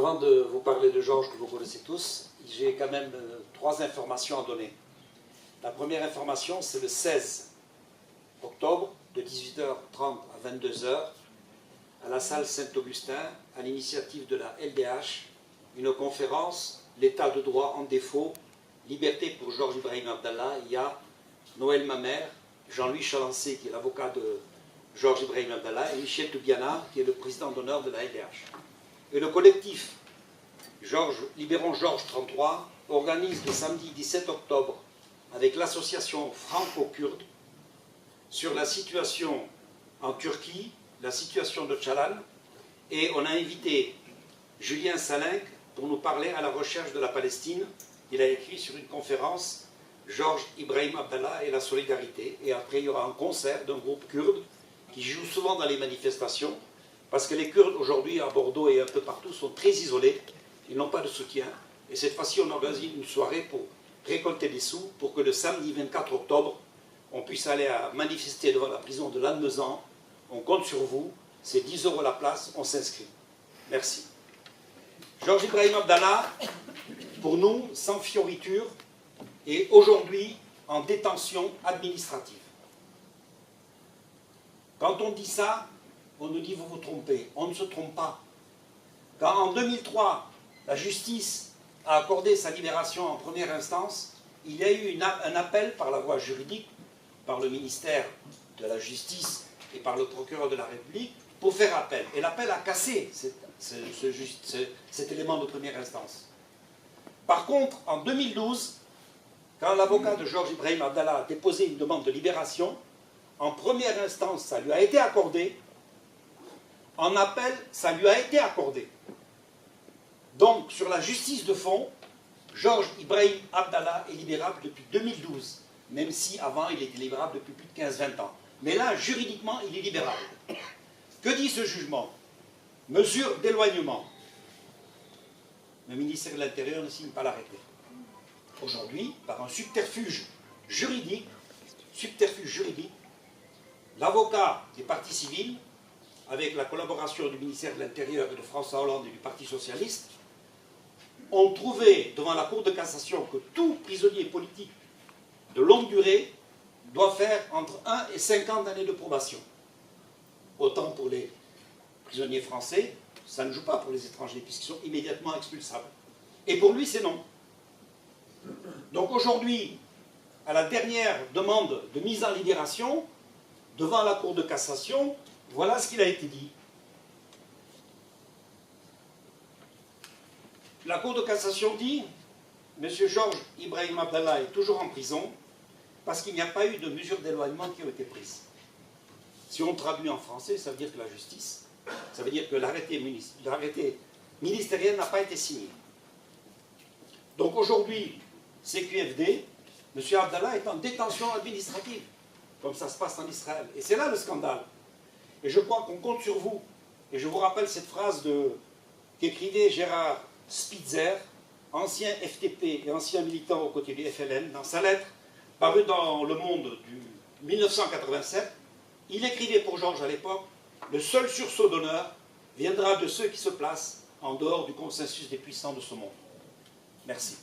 Avant de vous parler de Georges, que vous connaissez tous, j'ai quand même 3 informations à donner. La première information, c'est le 16 octobre, de 18h30 à 22h, à la salle Saint-Augustin, à l'initiative de la LDH, une conférence « L'état de droit en défaut, liberté pour Georges Ibrahim Abdallah ». Il y a Noël Mamère, Jean-Louis Chalancé, qui est l'avocat de Georges Ibrahim Abdallah, et Michel Toubiana, qui est le président d'honneur de la LDH. Et le collectif Libérons Georges 33 organise le samedi 17 octobre avec l'association franco-kurde sur la situation en Turquie, la situation de Öcalan, et on a invité Julien Salinck pour nous parler à la recherche de la Palestine. Il a écrit sur une conférence Georges Ibrahim Abdallah et la solidarité, et après il y aura un concert d'un groupe kurde qui joue souvent dans les manifestations, parce que les Kurdes aujourd'hui à Bordeaux et un peu partout sont très isolés, ils n'ont pas de soutien, et cette fois-ci on organise une soirée pour récolter des sous, pour que le samedi 24 octobre, on puisse aller à manifester devant la prison de Lannemezan. On compte sur vous, c'est 10 € la place, on s'inscrit. Merci. Georges Ibrahim Abdallah, pour nous, sans fioriture, est aujourd'hui en détention administrative. Quand on dit ça, on nous dit « vous vous trompez ». On ne se trompe pas. Quand en 2003, la justice a accordé sa libération en première instance, il y a eu un appel par la voie juridique, par le ministère de la Justice et par le procureur de la République, pour faire appel. Et l'appel a cassé cet élément de première instance. Par contre, en 2012, quand l'avocat de Georges Ibrahim Abdallah a déposé une demande de libération, en première instance, ça lui a été accordé. En appel, ça lui a été accordé. Donc, sur la justice de fond, Georges Ibrahim Abdallah est libérable depuis 2012, même si avant il était libérable depuis plus de 15-20 ans. Mais là, juridiquement, il est libérable. Que dit ce jugement? Mesure d'éloignement. Le ministère de l'Intérieur ne signe pas l'arrêté. Aujourd'hui, par un subterfuge juridique, l'avocat des parties civiles, avec la collaboration du ministère de l'Intérieur et de François Hollande et du Parti Socialiste, ont trouvé devant la Cour de cassation que tout prisonnier politique de longue durée doit faire entre 1 et 50 années de probation. Autant pour les prisonniers français, ça ne joue pas pour les étrangers, puisqu'ils sont immédiatement expulsables. Et pour lui, c'est non. Donc aujourd'hui, à la dernière demande de mise en libération, devant la Cour de cassation, voilà ce qu'il a été dit. La Cour de cassation dit « M. Georges Ibrahim Abdallah est toujours en prison parce qu'il n'y a pas eu de mesures d'éloignement qui ont été prises. » Si on traduit en français, ça veut dire que la justice, ça veut dire que l'arrêté ministériel n'a pas été signé. Donc aujourd'hui, CQFD, M. Abdallah est en détention administrative, comme ça se passe en Israël. Et c'est là le scandale. Et je crois qu'on compte sur vous. Et je vous rappelle cette phrase qu'écrivait Gérard Spitzer, ancien FTP et ancien militant aux côtés du FLN, dans sa lettre parue dans Le Monde du 1987. Il écrivait pour Georges à l'époque « Le seul sursaut d'honneur viendra de ceux qui se placent en dehors du consensus des puissants de ce monde. » Merci.